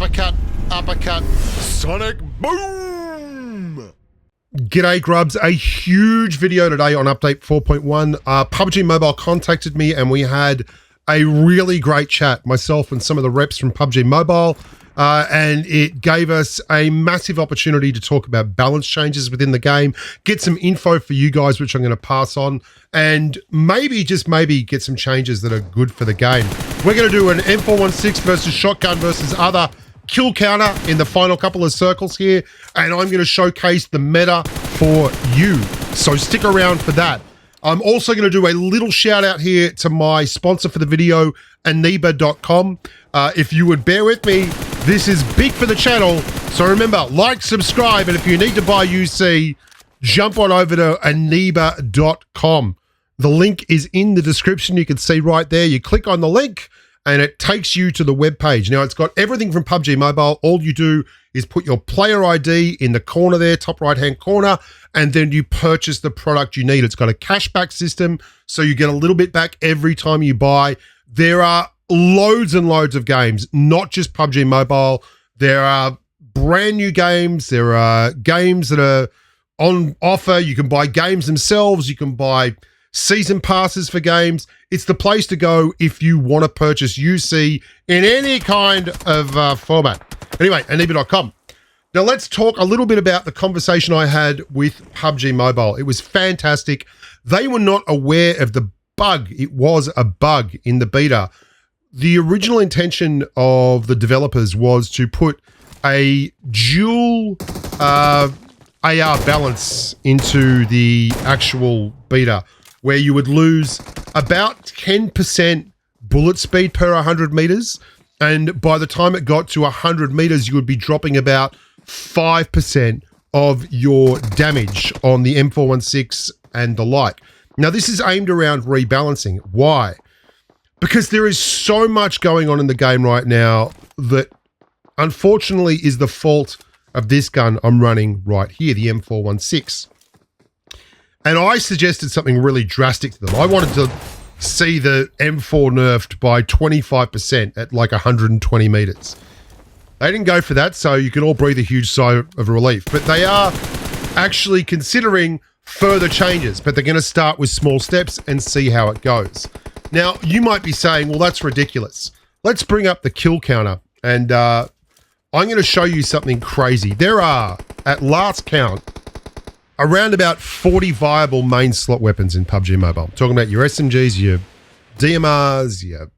uppercut, uppercut, sonic boom! G'day grubs, a huge video today on update 4.1. Pubg Mobile contacted me and we had a really great chat, myself and some of the reps from Pubg Mobile, and it gave us a massive opportunity to talk about balance changes within the game, get some info for you guys, which I'm going to pass on, and maybe, just maybe, get some changes that are good for the game. We're going to do an M416 versus shotgun versus other kill counter in the final couple of circles here, and I'm going to showcase the meta for you. So stick around for that. I'm also going to do a little shout out here to my sponsor for the video, aniba.com. If you would bear with me, this is big for the channel. So remember, like, subscribe, and if you need to buy UC, jump on over to aniba.com. The link is in the description. You can see right there. You click on the link and it takes you to the web page. Now, it's got everything from Pubg Mobile. All you do is put your player ID in the corner there, top right-hand corner, and then you purchase the product you need. It's got a cashback system, so you get a little bit back every time you buy. There are loads and loads of games, not just Pubg Mobile. There are brand new games. There are games that are on offer. You can buy games themselves. You can buy season passes for games. It's the place to go if you want to purchase UC in any kind of format. Anyway, aniba.com. Now let's talk a little bit about the conversation I had with Pubg Mobile. It was fantastic. They were not aware of the bug. It was a bug in the beta. The original intention of the developers was to put a dual AR balance into the actual beta, where you would lose about 10% bullet speed per 100 meters. And by the time it got to 100 meters, you would be dropping about 5% of your damage on the M416 and the like. Now, this is aimed around rebalancing. Why? Because there is so much going on in the game right now that unfortunately is the fault of this gun I'm running right here, the M416. And I suggested something really drastic to them. I wanted to see the M4 nerfed by 25% at like 120 meters. They didn't go for that, so you can all breathe a huge sigh of relief. But they are actually considering further changes, but they're going to start with small steps and see how it goes. Now, you might be saying, well, that's ridiculous. Let's bring up the kill counter, and I'm going to show you something crazy. There are, at last count, around about 40 viable main slot weapons in Pubg Mobile. I'm talking about your SMGs, your DMRs, your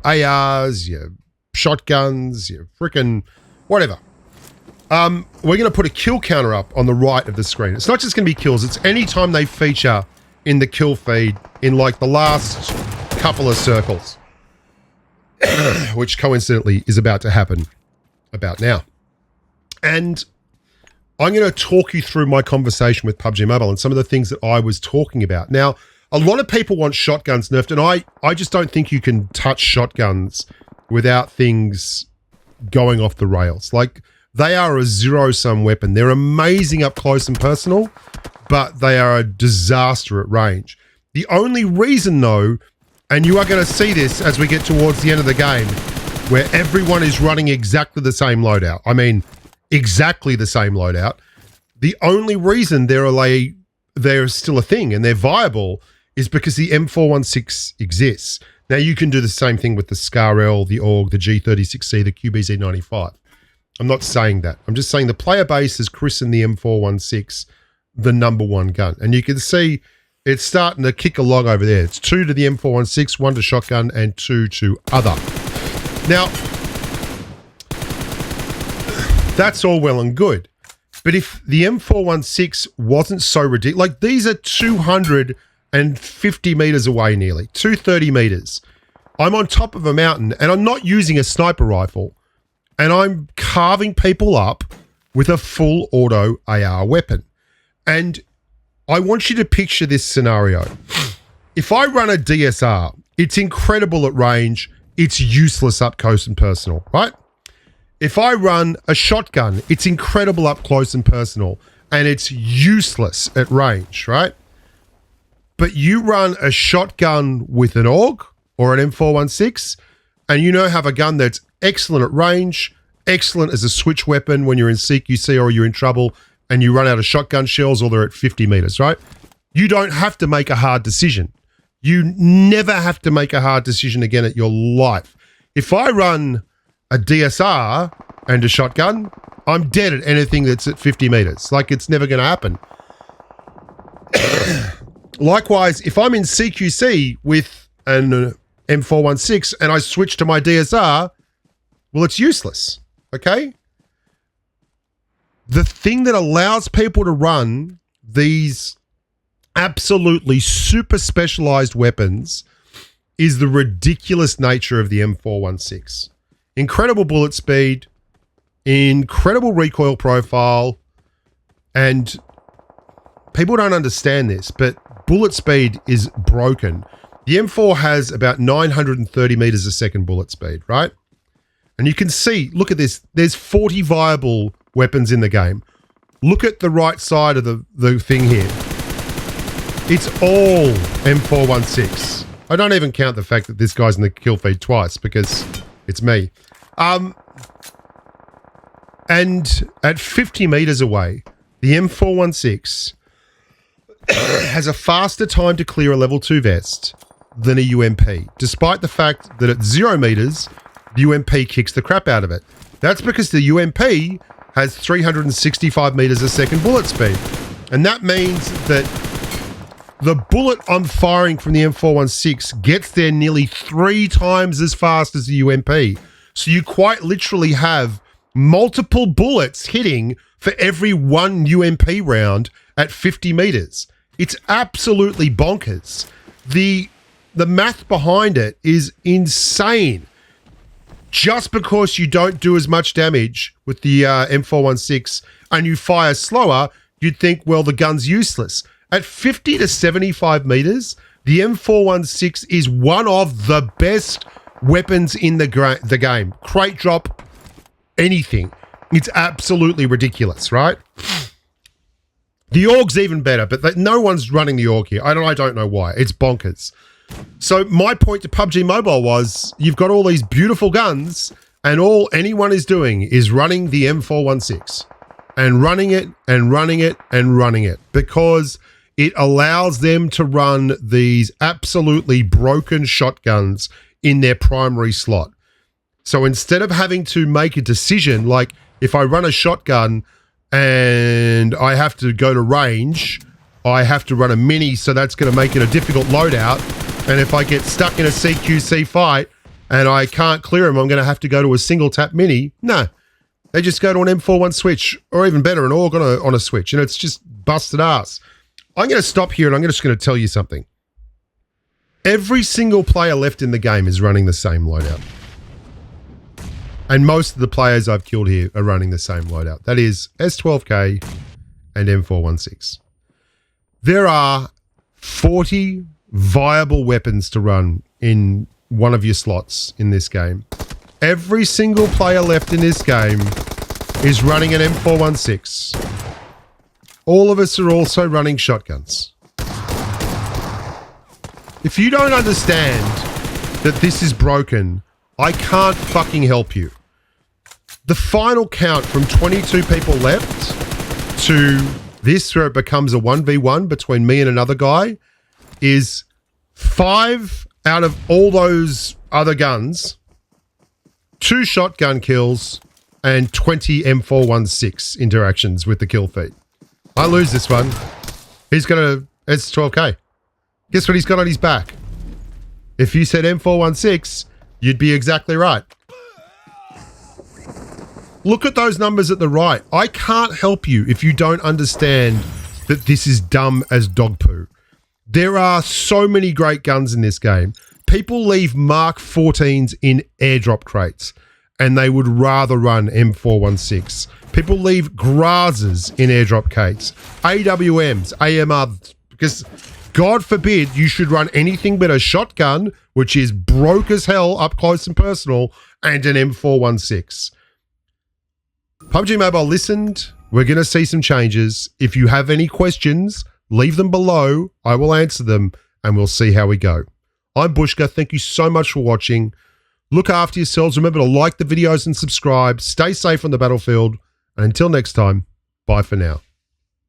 ARs, your shotguns, your frickin' whatever. We're going to put a kill counter up on the right of the screen. It's not just going to be kills. It's any time they feature in the kill feed in like the last couple of circles, which coincidentally is about to happen about now. And I'm going to talk you through my conversation with Pubg Mobile and some of the things that I was talking about. Now, a lot of people want shotguns nerfed, and I just don't think you can touch shotguns without things going off the rails. Like, they are a zero-sum weapon. They're amazing up close and personal, but they are a disaster at range. The only reason, though, and you are going to see this as we get towards the end of the game, where everyone is running exactly the same loadout. I mean, exactly the same loadout. The only reason they're still a thing and they're viable is because the M416 exists. Now, you can do the same thing with the SCAR-L, the AUG, the G36C, the QBZ95. I'm not saying that. I'm just saying the player base has christened the M416 the #1 gun. And you can see it's starting to kick along over there. It's 2 to the M416, 1 to shotgun, and 2 to other. Now, that's all well and good. But if the M416 wasn't so ridiculous, like these are 250 meters away nearly, 230 meters. I'm on top of a mountain and I'm not using a sniper rifle and I'm carving people up with a full auto AR weapon. And I want you to picture this scenario. If I run a DSR, it's incredible at range. It's useless up close and personal, right? If I run a shotgun, it's incredible up close and personal, and it's useless at range, right? But you run a shotgun with an AUG or an M416, and you now have a gun that's excellent at range, excellent as a switch weapon when you're in CQC or you're in trouble and you run out of shotgun shells or they're at 50 meters, right? You don't have to make a hard decision. You never have to make a hard decision again at your life. If I run a DSR and a shotgun, I'm dead at anything that's at 50 meters. Like, it's never going to happen. Likewise, if I'm in CQC with an M416 and I switch to my DSR, well, it's useless, okay? The thing that allows people to run these absolutely super specialized weapons is the ridiculous nature of the M416. Incredible bullet speed, incredible recoil profile, and people don't understand this, but bullet speed is broken. The M4 has about 930 meters a second bullet speed, right? And you can see, look at this, there's 40 viable weapons in the game. Look at the right side of the thing here. It's all M416. I don't even count the fact that this guy's in the kill feed twice because it's me. And at 50 meters away, the M416 has a faster time to clear a level 2 vest than a UMP, despite the fact that at 0 meters, the UMP kicks the crap out of it. That's because the UMP has 365 meters a second bullet speed. And that means that the bullet I'm firing from the M416 gets there nearly 3 times as fast as the UMP. So you quite literally have multiple bullets hitting for every one UMP round at 50 meters. It's absolutely bonkers. The math behind it is insane. Just because you don't do as much damage with the M416 and you fire slower, you'd think, well, the gun's useless. At 50 to 75 meters, the M416 is one of the best weapons in the game. Crate drop, anything. It's absolutely ridiculous, right? The AUG's even better, but no one's running the AUG here. I don't know why. It's bonkers. So my point to PUBG Mobile was, you've got all these beautiful guns and all anyone is doing is running the M416 and running it and running it and running it because it allows them to run these absolutely broken shotguns in their primary slot. So instead of having to make a decision, like if I run a shotgun and I have to go to range, I have to run a mini, so that's going to make it a difficult loadout. And if I get stuck in a CQC fight and I can't clear them, I'm going to have to go to a single tap mini. No, they just go to an M41 switch, or even better, an AUG on a switch, and it's just busted ass. I'm going to stop here and I'm just going to tell you something. Every single player left in the game is running the same loadout. And most of the players I've killed here are running the same loadout. That is S12K and M416. There are 40 viable weapons to run in one of your slots in this game. Every single player left in this game is running an M416. All of us are also running shotguns. If you don't understand that this is broken, I can't fucking help you. The final count from 22 people left to this, where it becomes a 1v1 between me and another guy, is 5 out of all those other guns, 2 shotgun kills, and 20 M416 interactions with the kill feed. I lose this one. He's got a S12K. Guess what he's got on his back? If you said M416, you'd be exactly right. Look at those numbers at the right. I can't help you if you don't understand that this is dumb as dog poo. There are so many great guns in this game. People leave Mark 14s in airdrop crates and they would rather run M416. People leave Grazes in airdrop crates, AWMs, AMRs, because God forbid you should run anything but a shotgun, which is broke as hell up close and personal, and an M416. PUBG Mobile listened. We're going to see some changes. If you have any questions, leave them below. I will answer them and we'll see how we go. I'm Bushka. Thank you so much for watching. Look after yourselves. Remember to like the videos and subscribe. Stay safe on the battlefield. And until next time, bye for now.